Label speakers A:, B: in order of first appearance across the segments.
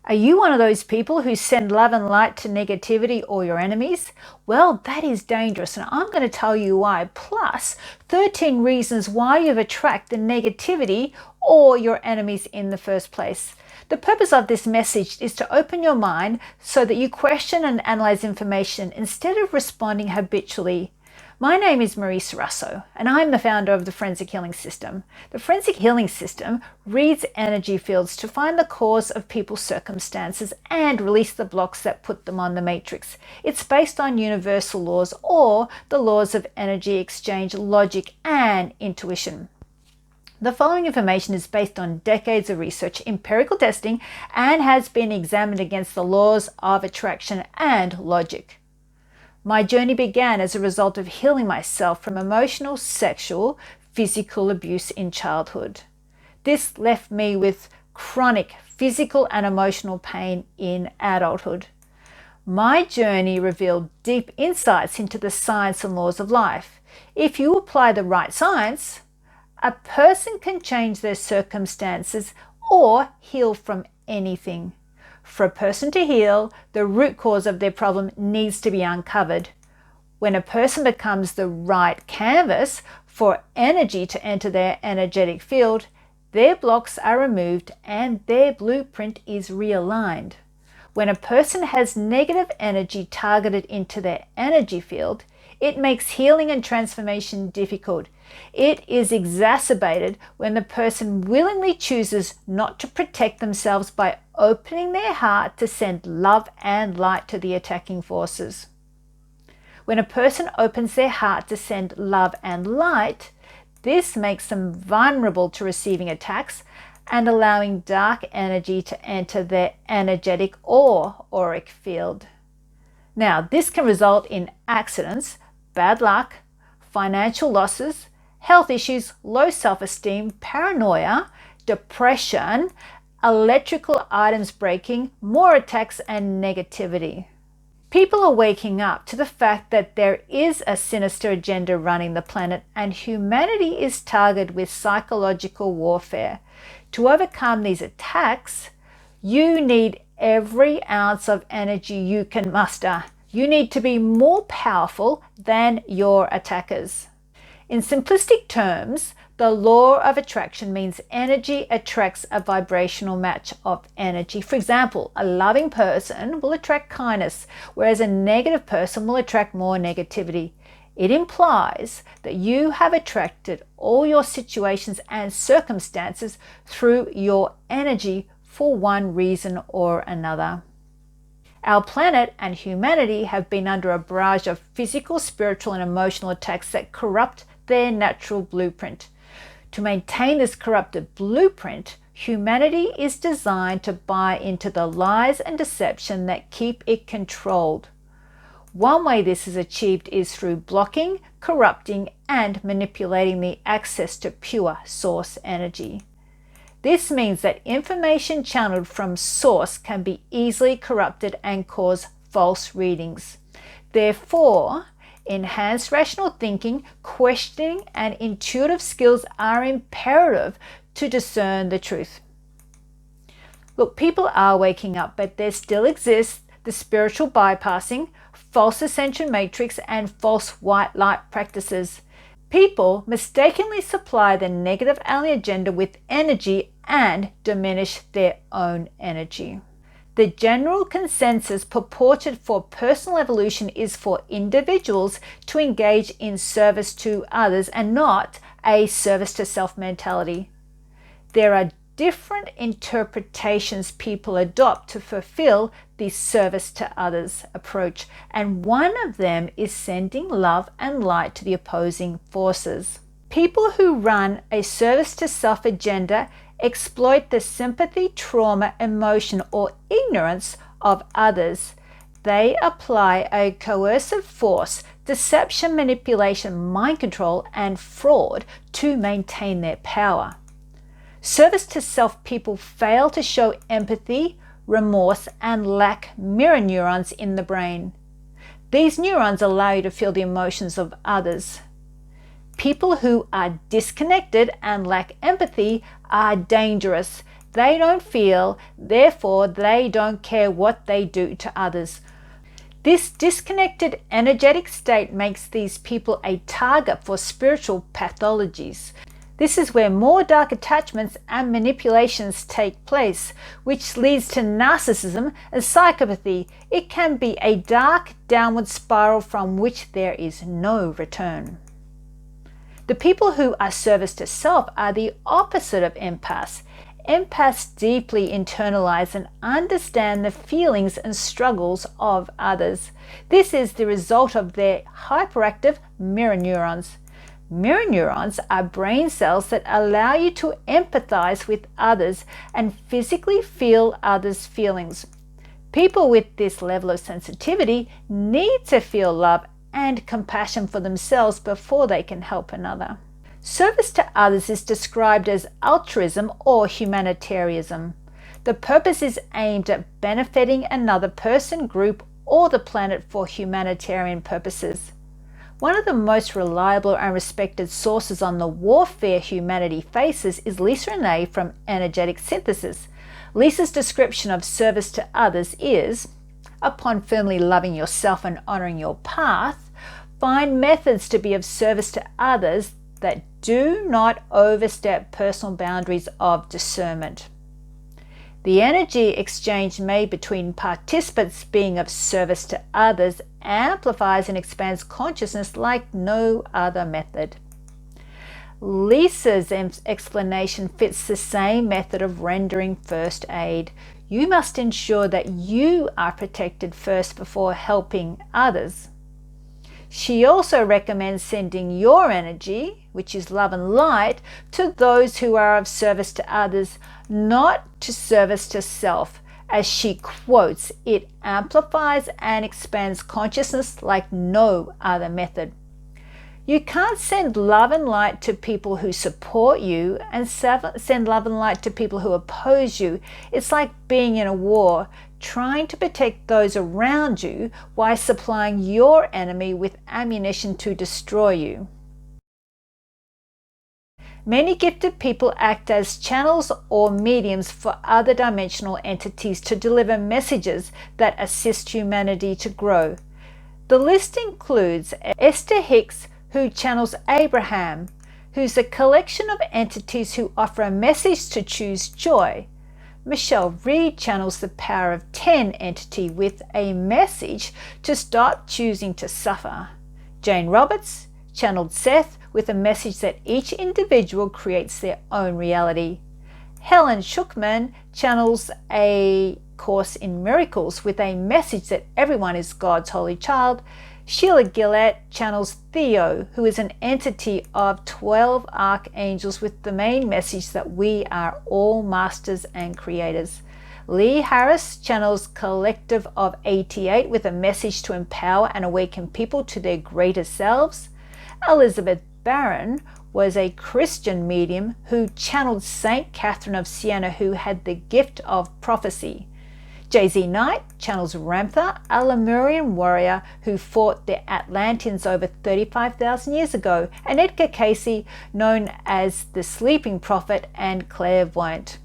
A: Are you one of those people who send love and light to negativity or your enemies? Well, that is dangerous, and I'm going to tell you why, plus 13 reasons why you've attracted the negativity or your enemies in the first place. The purpose of this message is to open your mind so that you question and analyze information instead of responding habitually. My name is Marisa Russo, and I'm the founder of the Forensic Healing System. The Forensic Healing System reads energy fields to find the cause of people's circumstances and release the blocks that put them on the matrix. It's based on universal laws or the laws of energy exchange, logic, and intuition. The following information is based on decades of research, empirical testing, and has been examined against the laws of attraction and logic. My journey began as a result of healing myself from emotional, sexual, physical abuse in childhood. This left me with chronic physical and emotional pain in adulthood. My journey revealed deep insights into the science and laws of life. If you apply the right science, a person can change their circumstances or heal from anything. For a person to heal, the root cause of their problem needs to be uncovered. When a person becomes the right canvas for energy to enter their energetic field, their blocks are removed and their blueprint is realigned. When a person has negative energy targeted into their energy field, it makes healing and transformation difficult. It is exacerbated when the person willingly chooses not to protect themselves by opening their heart to send love and light to the attacking forces. When a person opens their heart to send love and light, this makes them vulnerable to receiving attacks and allowing dark energy to enter their energetic or auric field. Now, this can result in accidents, bad luck, financial losses, health issues, low self-esteem, paranoia, depression, electrical items breaking, more attacks, and negativity. People are waking up to the fact that there is a sinister agenda running the planet and humanity is targeted with psychological warfare. To overcome these attacks, you need every ounce of energy you can muster. You need to be more powerful than your attackers. In simplistic terms, the law of attraction means energy attracts a vibrational match of energy. For example, a loving person will attract kindness, whereas a negative person will attract more negativity. It implies that you have attracted all your situations and circumstances through your energy for one reason or another. Our planet and humanity have been under a barrage of physical, spiritual, and emotional attacks that corrupt their natural blueprint. To maintain this corrupted blueprint, humanity is designed to buy into the lies and deception that keep it controlled. One way this is achieved is through blocking, corrupting, and manipulating the access to pure source energy. This means that information channeled from source can be easily corrupted and cause false readings. Therefore, enhanced rational thinking, questioning, and intuitive skills are imperative to discern the truth. Look, people are waking up, but there still exists the spiritual bypassing, false ascension matrix, and false white light practices. People mistakenly supply the negative alien agenda with energy and diminish their own energy. The general consensus purported for personal evolution is for individuals to engage in service to others and not a service to self mentality. There are different interpretations people adopt to fulfill the service to others approach, and one of them is sending love and light to the opposing forces. People who run a service to self agenda exploit the sympathy, trauma, emotion, or ignorance of others. They apply a coercive force, deception, manipulation, mind control, and fraud to maintain their power. Service to self people fail to show empathy, remorse, and lack mirror neurons in the brain. These neurons allow you to feel the emotions of others. People who are disconnected and lack empathy are dangerous. they don't feel, therefore they don't care what they do to others. This disconnected energetic state makes these people a target for spiritual pathologies. This is where more dark attachments and manipulations take place, which leads to narcissism and psychopathy. It can be a dark downward spiral from which there is no return. The people who are service to self are the opposite of empaths. Empaths deeply internalize and understand the feelings and struggles of others. This is the result of their hyperactive mirror neurons. Mirror neurons are brain cells that allow you to empathize with others and physically feel others' feelings. People with this level of sensitivity need to feel love and compassion for themselves before they can help another. Service to others is described as altruism or humanitarianism. The purpose is aimed at benefiting another person, group, or the planet for humanitarian purposes. One of the most reliable and respected sources on the warfare humanity faces is Lisa Renee from Energetic Synthesis. Lisa's description of service to others is, upon firmly loving yourself and honoring your path, find methods to be of service to others that do not overstep personal boundaries of discernment. The energy exchange made between participants being of service to others amplifies and expands consciousness like no other method. Lisa's explanation fits the same method of rendering first aid. You must ensure that you are protected first before helping others. She also recommends sending your energy, which is love and light, to those who are of service to others, not to service to self. As she quotes, it amplifies and expands consciousness like no other method. You can't send love and light to people who support you and send love and light to people who oppose you. It's like being in a war, trying to protect those around you while supplying your enemy with ammunition to destroy you. Many gifted people act as channels or mediums for other dimensional entities to deliver messages that assist humanity to grow. The list includes Esther Hicks, who channels Abraham, who's a collection of entities who offer a message to choose joy. Michelle Reed channels the Power of 10 entity with a message to stop choosing to suffer. Jane Roberts channeled Seth with a message that each individual creates their own reality. Helen Schuckman channels A Course in Miracles with a message that everyone is God's holy child. Sheila Gillette channels Theo, who is an entity of 12 archangels with the main message that we are all masters and creators. Lee Harris channels Collective of 88 with a message to empower and awaken people to their greater selves. Elizabeth Barron was a Christian medium who channeled Saint Catherine of Siena, who had the gift of prophecy. J.Z. Knight channels Ramtha, a Lemurian warrior who fought the Atlanteans over 35,000 years ago, and Edgar Cayce, known as the Sleeping Prophet and Clairvoyant.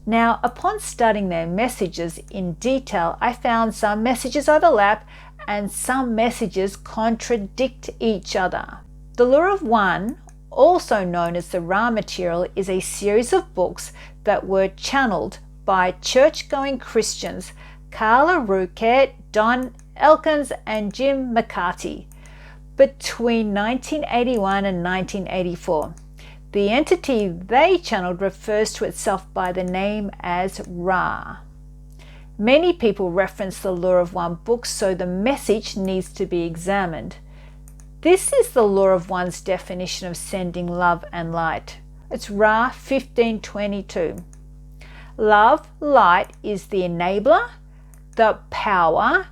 A: Now, upon studying their messages in detail, I found some messages overlap and some messages contradict each other. The Lure of One, also known as the Ra material, is a series of books that were channeled by church-going Christians Carla Ruquette, Don Elkins, and Jim McCarty between 1981 and 1984. The entity they channeled refers to itself by the name as Ra. Many people reference the Lure of One book, so the message needs to be examined. This is the Lure of One's definition of sending love and light. It's Ra 1522. Love, light is the enabler, the power,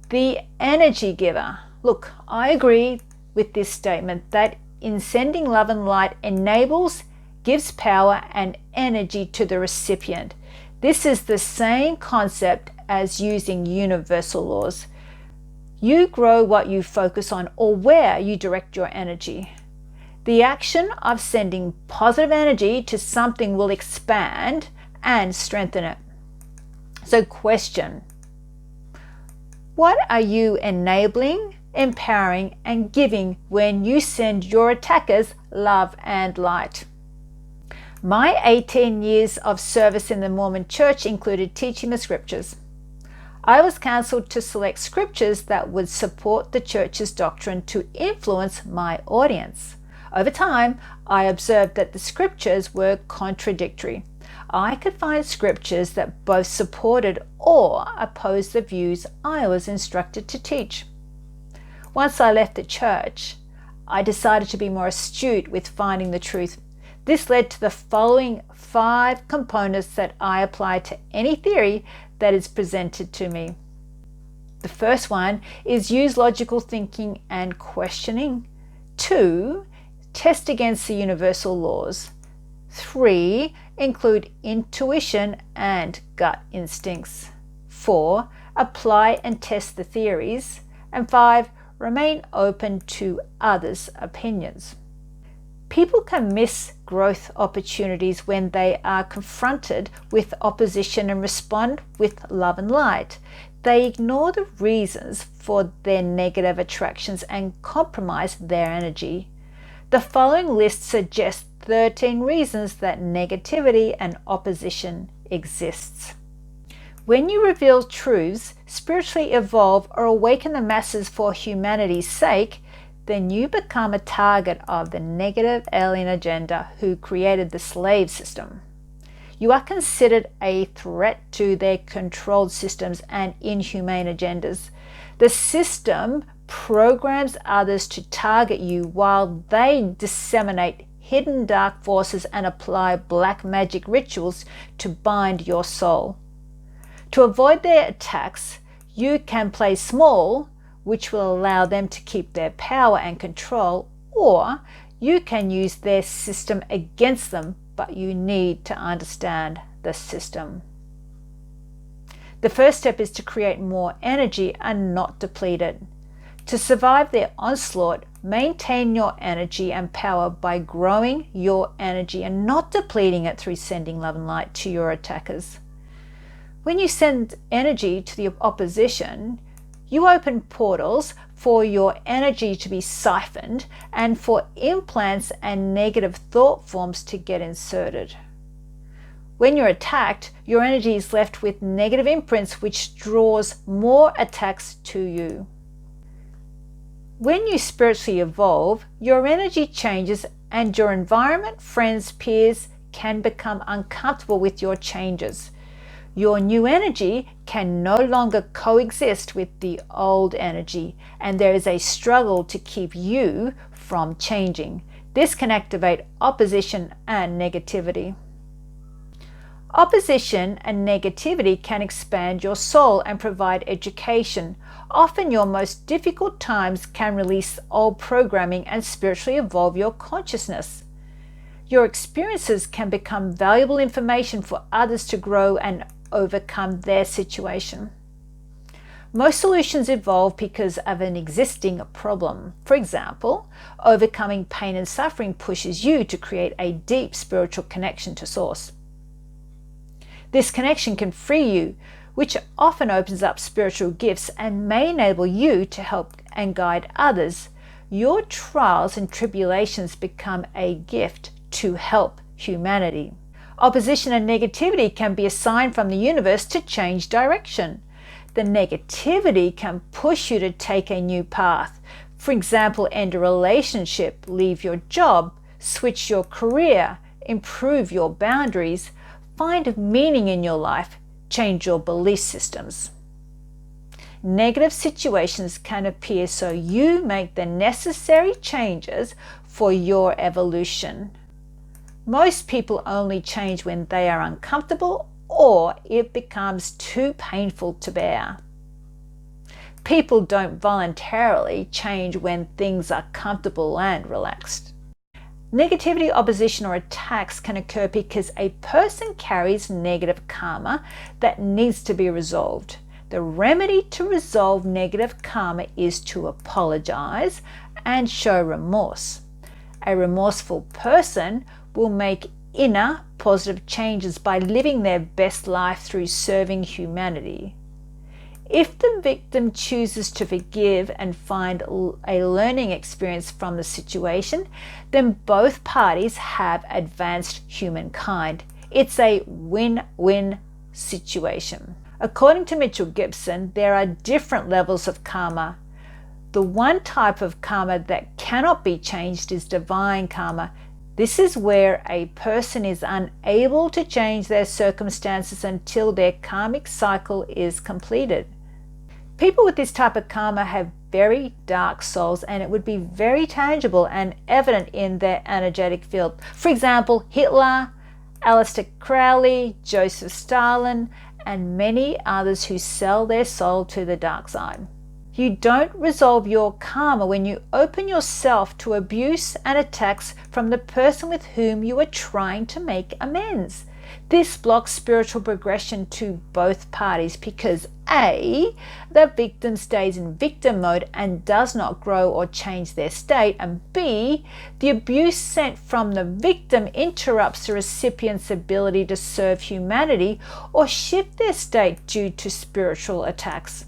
A: the energy giver. Look, I agree with this statement that in sending love and light enables, gives power and energy to the recipient. This is the same concept as using universal laws. You grow what you focus on or where you direct your energy. The action of sending positive energy to something will expand, and strengthen it. So question, what are you enabling, empowering, and giving when you send your attackers love and light? My 18 years of service in the Mormon Church included teaching the scriptures. I was counseled to select scriptures that would support the church's doctrine to influence my audience. Over time, I observed that the scriptures were contradictory. I could find scriptures that both supported or opposed the views I was instructed to teach. Once I left the church, I decided to be more astute with finding the truth. This led to the following 5 components that I apply to any theory that is presented to me. The first one is use logical thinking and questioning. 2, test against the universal laws. 3, include intuition and gut instincts. 4, apply and test the theories. And 5, remain open to others' opinions. People can miss growth opportunities when they are confronted with opposition and respond with love and light. They ignore the reasons for their negative attractions and compromise their energy. The following list suggests 13 reasons that negativity and opposition exists. When you reveal truths, spiritually evolve, or awaken the masses for humanity's sake, then you become a target of the negative alien agenda who created the slave system. You are considered a threat to their controlled systems and inhumane agendas. The system programs others to target you while they disseminate hidden dark forces and apply black magic rituals to bind your soul. To avoid their attacks, you can play small, which will allow them to keep their power and control, or you can use their system against them, but you need to understand the system. The first step is to create more energy and not deplete it. To survive their onslaught, maintain your energy and power by growing your energy and not depleting it through sending love and light to your attackers. When you send energy to the opposition, you open portals for your energy to be siphoned and for implants and negative thought forms to get inserted. When you're attacked, your energy is left with negative imprints, which draws more attacks to you. When you spiritually evolve, your energy changes and your environment, friends, peers can become uncomfortable with your changes. Your new energy can no longer coexist with the old energy, and there is a struggle to keep you from changing. This can activate opposition and negativity. Opposition and negativity can expand your soul and provide education. Often your most difficult times can release old programming and spiritually evolve your consciousness. Your experiences can become valuable information for others to grow and overcome their situation. Most solutions evolve because of an existing problem. For example, overcoming pain and suffering pushes you to create a deep spiritual connection to Source. This connection can free you, which often opens up spiritual gifts and may enable you to help and guide others. Your trials and tribulations become a gift to help humanity. Opposition and negativity can be a sign from the universe to change direction. The negativity can push you to take a new path. For example, end a relationship, leave your job, switch your career, improve your boundaries, find meaning in your life, change your belief systems. Negative situations can appear so you make the necessary changes for your evolution. Most people only change when they are uncomfortable or it becomes too painful to bear. People don't voluntarily change when things are comfortable and relaxed. Negativity, opposition, or attacks can occur because a person carries negative karma that needs to be resolved. The remedy to resolve negative karma is to apologize and show remorse. A remorseful person will make inner positive changes by living their best life through serving humanity. If the victim chooses to forgive and find a learning experience from the situation, then both parties have advanced humankind. It's a win-win situation. According to Mitchell Gibson, there are different levels of karma. The one type of karma that cannot be changed is divine karma. This is where a person is unable to change their circumstances until their karmic cycle is completed. People with this type of karma have very dark souls, and it would be very tangible and evident in their energetic field. For example, Hitler, Aleister Crowley, Joseph Stalin, and many others who sell their soul to the dark side. You don't resolve your karma when you open yourself to abuse and attacks from the person with whom you are trying to make amends. This blocks spiritual progression to both parties because A, the victim stays in victim mode and does not grow or change their state, and B, the abuse sent from the victim interrupts the recipient's ability to serve humanity or shift their state due to spiritual attacks.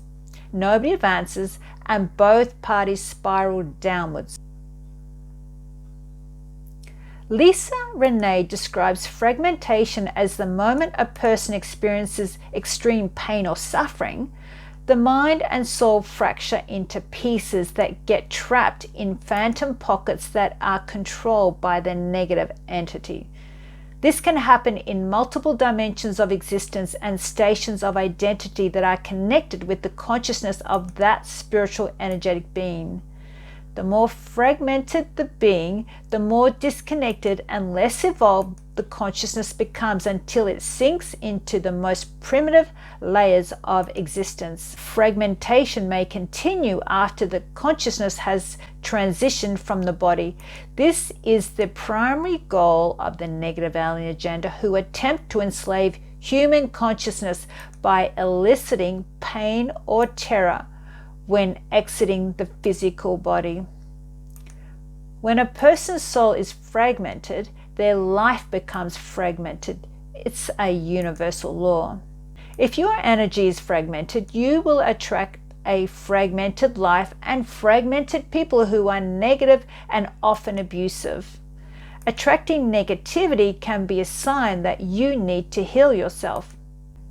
A: Nobody advances and both parties spiral downwards. Lisa Renee describes fragmentation as the moment a person experiences extreme pain or suffering, the mind and soul fracture into pieces that get trapped in phantom pockets that are controlled by the negative entity. This can happen in multiple dimensions of existence and stations of identity that are connected with the consciousness of that spiritual energetic being. The more fragmented the being, the more disconnected and less evolved the consciousness becomes until it sinks into the most primitive layers of existence. Fragmentation may continue after the consciousness has transitioned from the body. This is the primary goal of the negative alien agenda, who attempt to enslave human consciousness by eliciting pain or terror when exiting the physical body. When a person's soul is fragmented, their life becomes fragmented. It's a universal law. If your energy is fragmented, you will attract a fragmented life and fragmented people who are negative and often abusive. Attracting negativity can be a sign that you need to heal yourself.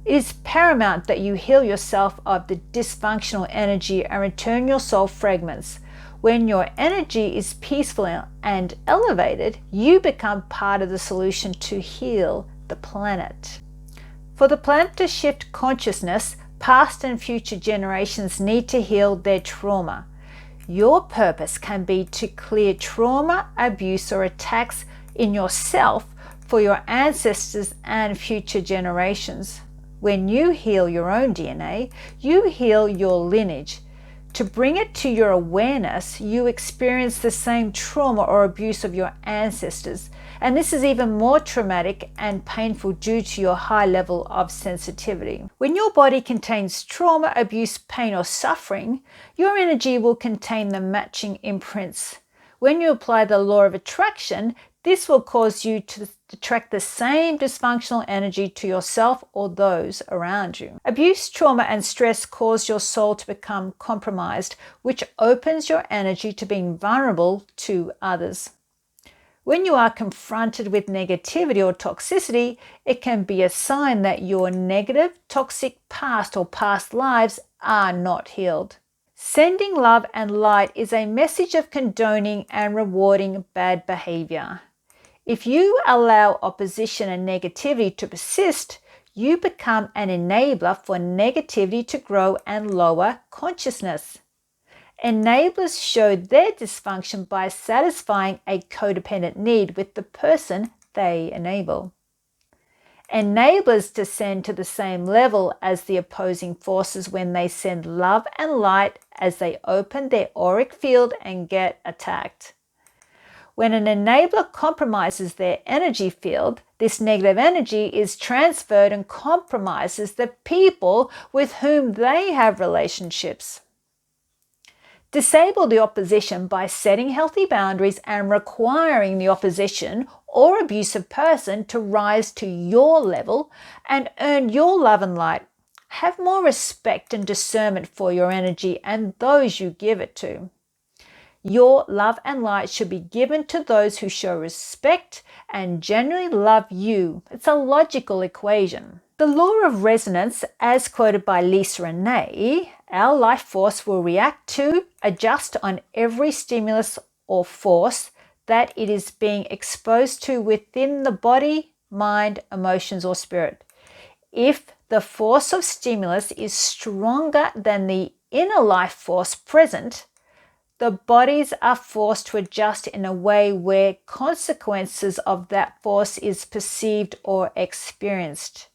A: It is paramount that you heal yourself of the dysfunctional energy and return your soul fragments. When your energy is peaceful and elevated, you become part of the solution to heal the planet. For the planet to shift consciousness, past and future generations need to heal their trauma. Your purpose can be to clear trauma, abuse, or attacks in yourself for your ancestors and future generations. When you heal your own DNA, you heal your lineage. To bring it to your awareness, you experience the same trauma or abuse of your ancestors. And this is even more traumatic and painful due to your high level of sensitivity. When your body contains trauma, abuse, pain, or suffering, your energy will contain the matching imprints. When you apply the law of attraction, this will cause you to attract the same dysfunctional energy to yourself or those around you. Abuse, trauma, and stress cause your soul to become compromised, which opens your energy to being vulnerable to others. When you are confronted with negativity or toxicity, it can be a sign that your negative, toxic past or past lives are not healed. Sending love and light is a message of condoning and rewarding bad behavior. If you allow opposition and negativity to persist, you become an enabler for negativity to grow and lower consciousness. Enablers show their dysfunction by satisfying a codependent need with the person they enable. Enablers descend to the same level as the opposing forces when they send love and light as they open their auric field and get attacked. When an enabler compromises their energy field, this negative energy is transferred and compromises the people with whom they have relationships. Disable the opposition by setting healthy boundaries and requiring the opposition or abusive person to rise to your level and earn your love and light. Have more respect and discernment for your energy and those you give it to. Your love and light should be given to those who show respect and genuinely love you. It's a logical equation. The law of resonance, as quoted by Lisa Renee, our life force will react to, adjust on every stimulus or force that it is being exposed to within the body, mind, emotions, or spirit. If the force of stimulus is stronger than the inner life force present, the bodies are forced to adjust in a way where consequences of that force is perceived or experienced.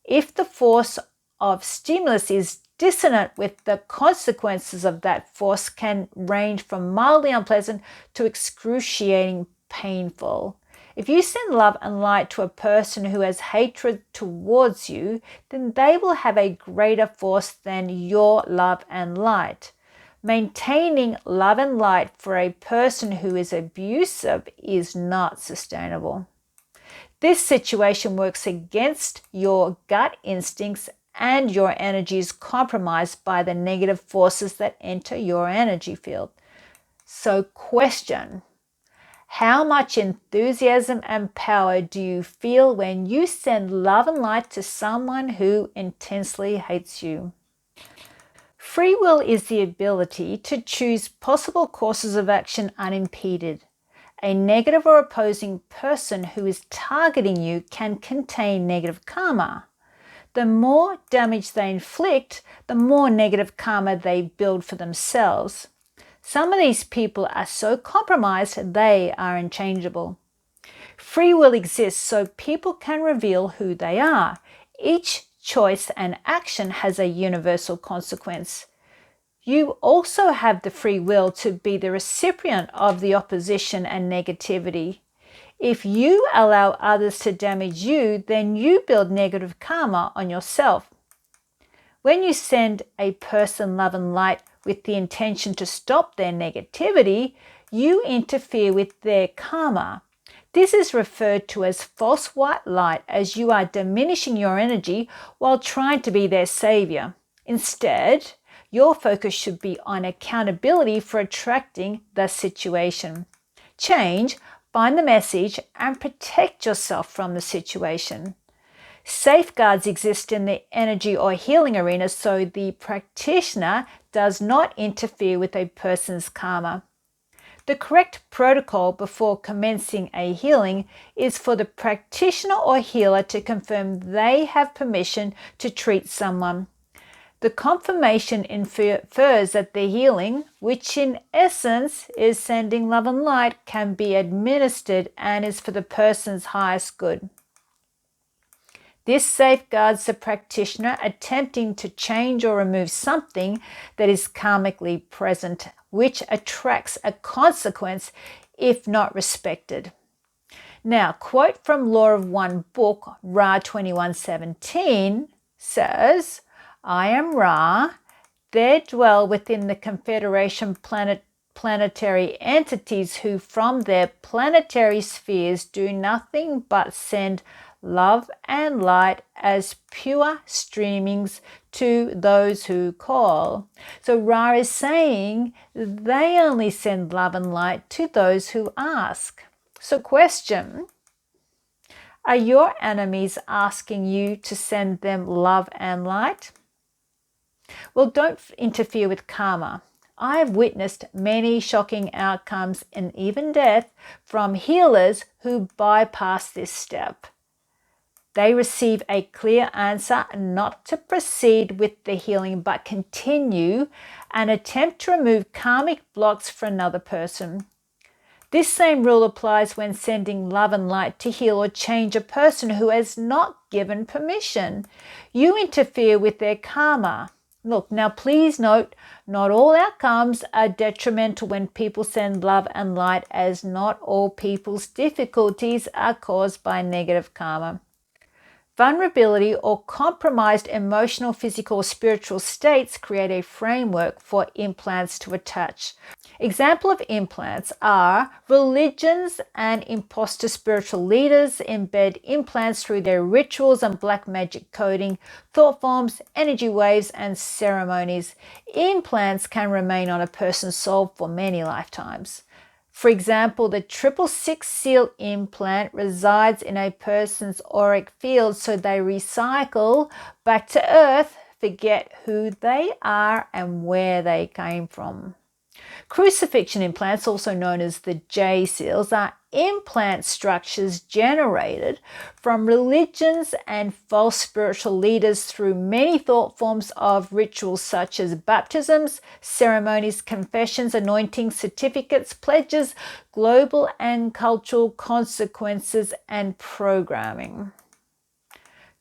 A: If the force of stimulus is dissonant with the consequences of that force can range from mildly unpleasant to excruciating painful. If you send love and light to a person who has hatred towards you, then they will have a greater force than your love and light. Maintaining love and light for a person who is abusive is not sustainable. This situation works against your gut instincts and your energy is compromised by the negative forces that enter your energy field. So question, how much enthusiasm and power do you feel when you send love and light to someone who intensely hates you? Free will is the ability to choose possible courses of action unimpeded. A negative or opposing person who is targeting you can contain negative karma. The more damage they inflict, the more negative karma they build for themselves. Some of these people are so compromised they are unchangeable. Free will exists so people can reveal who they are. Each choice and action has a universal consequence. You also have the free will to be the recipient of the opposition and negativity. If you allow others to damage you, then you build negative karma on yourself. When you send a person love and light with the intention to stop their negativity, you interfere with their karma. This is referred to as false white light, as you are diminishing your energy while trying to be their savior. Instead, your focus should be on accountability for attracting the situation. Change, find the message, and protect yourself from the situation. Safeguards exist in the energy or healing arena so the practitioner does not interfere with a person's karma. The correct protocol before commencing a healing is for the practitioner or healer to confirm they have permission to treat someone. The confirmation infers that the healing, which in essence is sending love and light, can be administered and is for the person's highest good. This safeguards the practitioner attempting to change or remove something that is karmically present, which attracts a consequence if not respected. Now, quote from Law of One book, Ra 21:17 says, I am Ra, there dwell within the Confederation planetary entities who from their planetary spheres do nothing but send love and light as pure streamings to those who call. So Ra is saying they only send love and light to those who ask. So question, are your enemies asking you to send them love and light? Well, don't interfere with karma. I have witnessed many shocking outcomes and even death from healers who bypass this step. They receive a clear answer not to proceed with the healing but continue and attempt to remove karmic blocks for another person. This same rule applies when sending love and light to heal or change a person who has not given permission. You interfere with their karma. Look, now please note, not all outcomes are detrimental when people send love and light, as not all people's difficulties are caused by negative karma. Vulnerability or compromised emotional, physical, or spiritual states create a framework for implants to attach. Example of implants are religions and imposter spiritual leaders embed implants through their rituals and black magic coding, thought forms, energy waves, and ceremonies. Implants can remain on a person's soul for many lifetimes. For example, the 666 seal implant resides in a person's auric field, so they recycle back to earth, forget who they are and where they came from. Crucifixion implants, also known as the J seals, are implant structures generated from religions and false spiritual leaders through many thought forms of rituals such as baptisms, ceremonies, confessions, anointings, certificates, pledges, global and cultural consequences, and programming.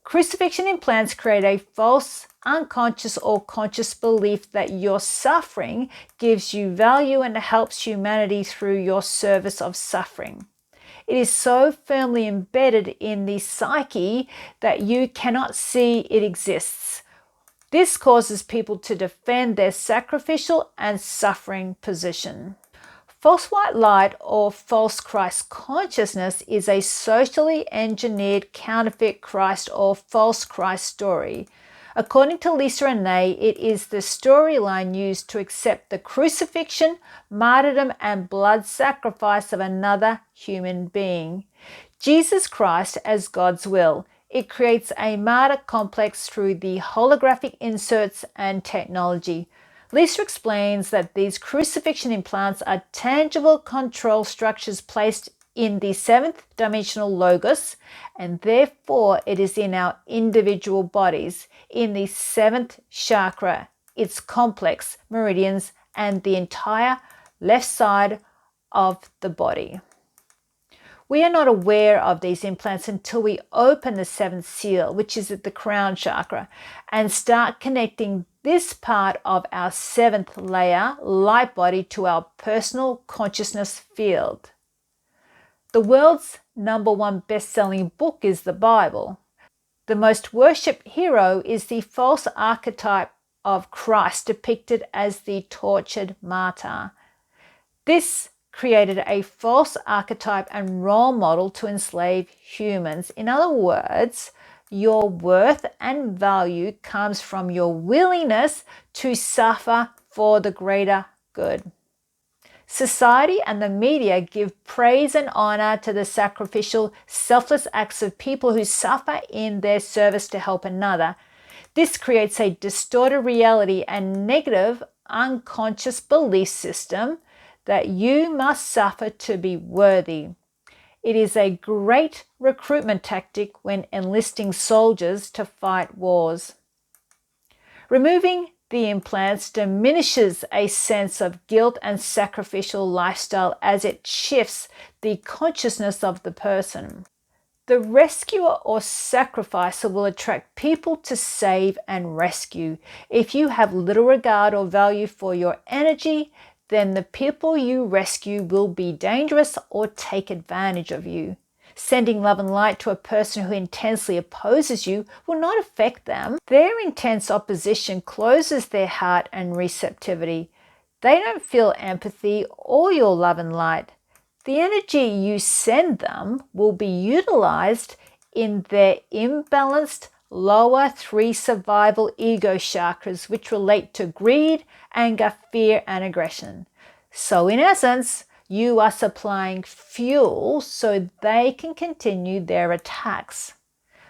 A: Crucifixion implants create a false, unconscious, or conscious belief that your suffering gives you value and helps humanity through your service of suffering. It is so firmly embedded in the psyche that you cannot see it exists. This causes people to defend their sacrificial and suffering position. False white light or false Christ consciousness is a socially engineered counterfeit Christ or false Christ story. According to Lisa Renee, it is the storyline used to accept the crucifixion, martyrdom, and blood sacrifice of another human being. Jesus Christ as God's will. It creates a martyr complex through the holographic inserts and technology. Lisa explains that these crucifixion implants are tangible control structures placed in the seventh dimensional logos, and therefore it is in our individual bodies, in the seventh chakra, its complex meridians, and the entire left side of the body. We are not aware of these implants until we open the seventh seal, which is at the crown chakra, and start connecting this part of our seventh layer, light body, to our personal consciousness field. The world's #1 best-selling book is the Bible. The most worshipped hero is the false archetype of Christ depicted as the tortured martyr. This created a false archetype and role model to enslave humans. In other words, your worth and value comes from your willingness to suffer for the greater good. Society and the media give praise and honor to the sacrificial, selfless acts of people who suffer in their service to help another. This creates a distorted reality and negative, unconscious belief system that you must suffer to be worthy. It is a great recruitment tactic when enlisting soldiers to fight wars. Removing the implants diminishes a sense of guilt and sacrificial lifestyle as it shifts the consciousness of the person. The rescuer or sacrificer will attract people to save and rescue. If you have little regard or value for your energy, then the people you rescue will be dangerous or take advantage of you. Sending love and light to a person who intensely opposes you will not affect them. Their intense opposition closes their heart and receptivity. They don't feel empathy or your love and light. The energy you send them will be utilized in their imbalanced lower 3 survival ego chakras, which relate to greed, anger, fear, and aggression. So in essence, you are supplying fuel so they can continue their attacks.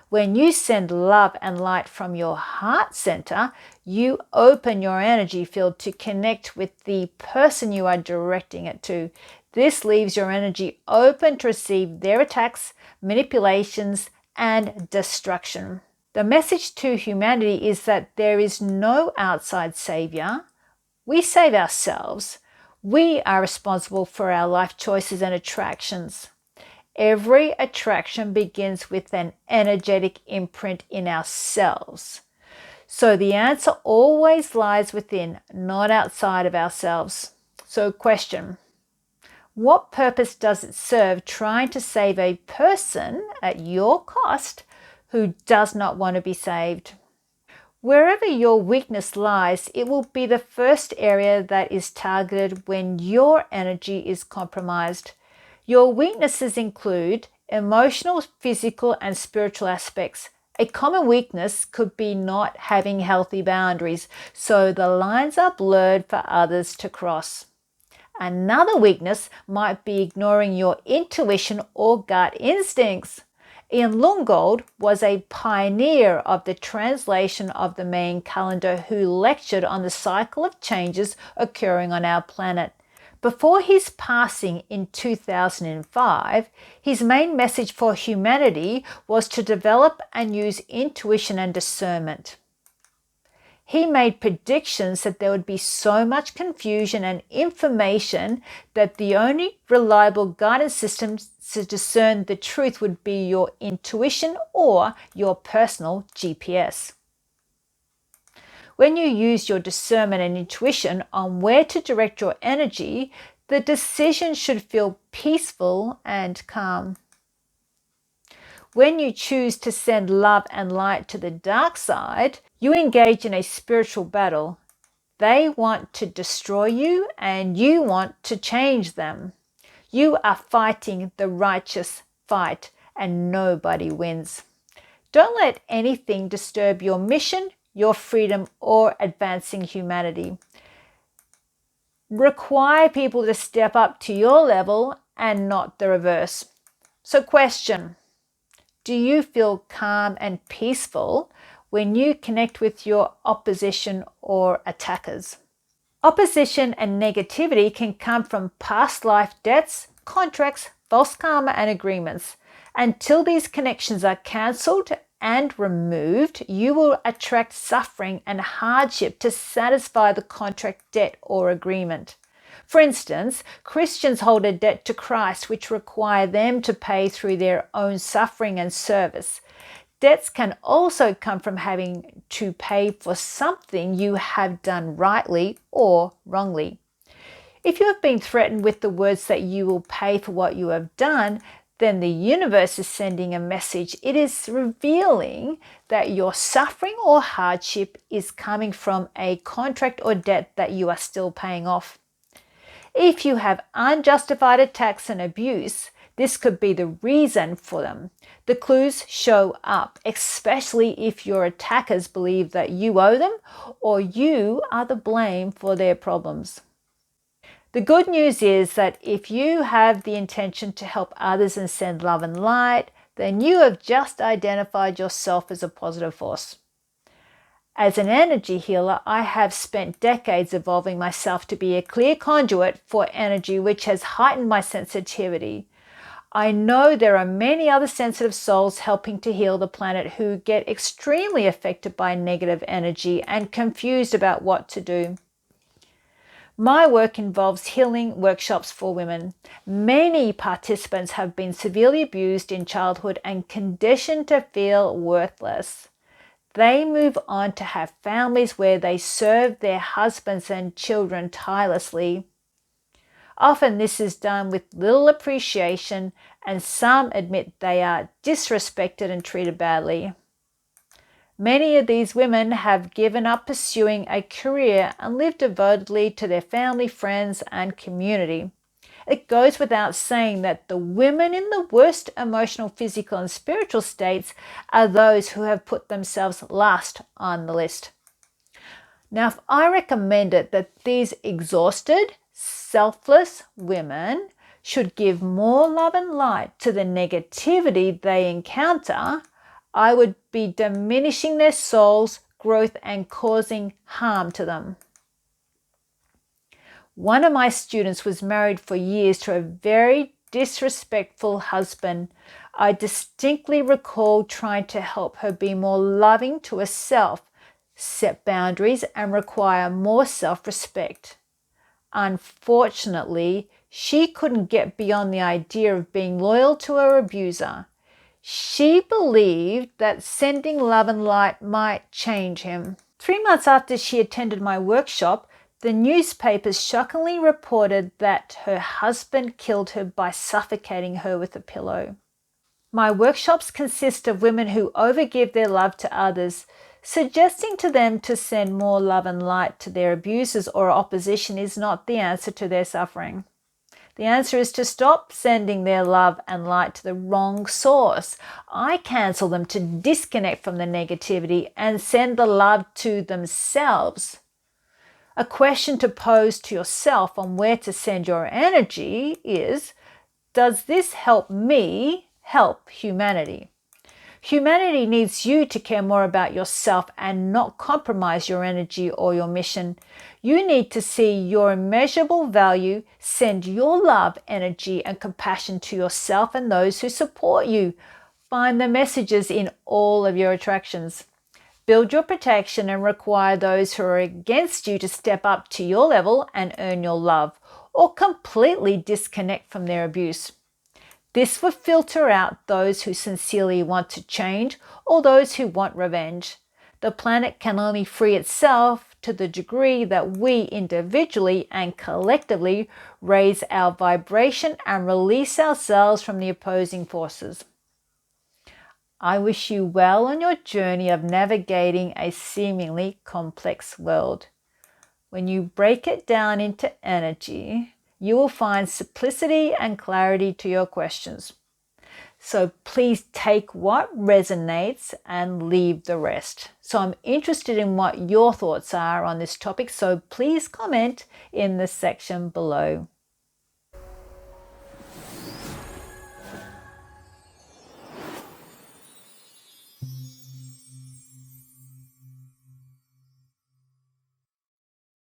A: When you send love and light from your heart center, you open your energy field to connect with the person you are directing it to. This leaves your energy open to receive their attacks, manipulations, and destruction. The message to humanity is that there is no outside savior. We save ourselves. We are responsible for our life choices and attractions. Every attraction begins with an energetic imprint in ourselves. So the answer always lies within, not outside of ourselves. So question, what purpose does it serve trying to save a person at your cost who does not want to be saved. Wherever your weakness lies, it will be the first area that is targeted when your energy is compromised. Your weaknesses include emotional, physical, and spiritual aspects. A common weakness could be not having healthy boundaries, so the lines are blurred for others to cross. Another weakness might be ignoring your intuition or gut instincts. Ian Lungold was a pioneer of the translation of the Mayan calendar who lectured on the cycle of changes occurring on our planet. Before his passing in 2005, his main message for humanity was to develop and use intuition and discernment. He made predictions that there would be so much confusion and information that the only reliable guidance system to discern the truth would be your intuition or your personal GPS. When you use your discernment and intuition on where to direct your energy, the decision should feel peaceful and calm. When you choose to send love and light to the dark side, you engage in a spiritual battle. They want to destroy you and you want to change them. You are fighting the righteous fight and nobody wins. Don't let anything disturb your mission, your freedom, or advancing humanity. Require people to step up to your level and not the reverse. So question. Do you feel calm and peaceful when you connect with your opposition or attackers? Opposition and negativity can come from past life debts, contracts, false karma, and agreements. Until these connections are cancelled and removed, you will attract suffering and hardship to satisfy the contract, debt, or agreement. For instance, Christians hold a debt to Christ which require them to pay through their own suffering and service. Debts can also come from having to pay for something you have done rightly or wrongly. If you have been threatened with the words that you will pay for what you have done, then the universe is sending a message. It is revealing that your suffering or hardship is coming from a contract or debt that you are still paying off. If you have unjustified attacks and abuse, this could be the reason for them. The clues show up, especially if your attackers believe that you owe them or you are the blame for their problems. The good news is that if you have the intention to help others and send love and light, then you have just identified yourself as a positive force. As an energy healer, I have spent decades evolving myself to be a clear conduit for energy, which has heightened my sensitivity. I know there are many other sensitive souls helping to heal the planet who get extremely affected by negative energy and confused about what to do. My work involves healing workshops for women. Many participants have been severely abused in childhood and conditioned to feel worthless. They move on to have families where they serve their husbands and children tirelessly. Often this is done with little appreciation, and some admit they are disrespected and treated badly. Many of these women have given up pursuing a career and live devotedly to their family, friends, and community. It goes without saying that the women in the worst emotional, physical, and spiritual states are those who have put themselves last on the list. Now, if I recommended that these exhausted, selfless women should give more love and light to the negativity they encounter, I would be diminishing their soul's growth and causing harm to them. One of my students was married for years to a very disrespectful husband. I distinctly recall trying to help her be more loving to herself, set boundaries, and require more self-respect. Unfortunately, she couldn't get beyond the idea of being loyal to her abuser. She believed that sending love and light might change him. 3 months after she attended my workshop, the newspapers shockingly reported that her husband killed her by suffocating her with a pillow. My workshops consist of women who overgive their love to others. Suggesting to them to send more love and light to their abusers or opposition is not the answer to their suffering. The answer is to stop sending their love and light to the wrong source. I counsel them to disconnect from the negativity and send the love to themselves. A question to pose to yourself on where to send your energy is, does this help me help humanity? Humanity needs you to care more about yourself and not compromise your energy or your mission. You need to see your immeasurable value, send your love, energy, and compassion to yourself and those who support you. Find the messages in all of your attractions. Build your protection and require those who are against you to step up to your level and earn your love, or completely disconnect from their abuse. This will filter out those who sincerely want to change or those who want revenge. The planet can only free itself to the degree that we individually and collectively raise our vibration and release ourselves from the opposing forces. I wish you well on your journey of navigating a seemingly complex world. When you break it down into energy, you will find simplicity and clarity to your questions. So please take what resonates and leave the rest. So I'm interested in what your thoughts are on this topic, so please comment in the section below.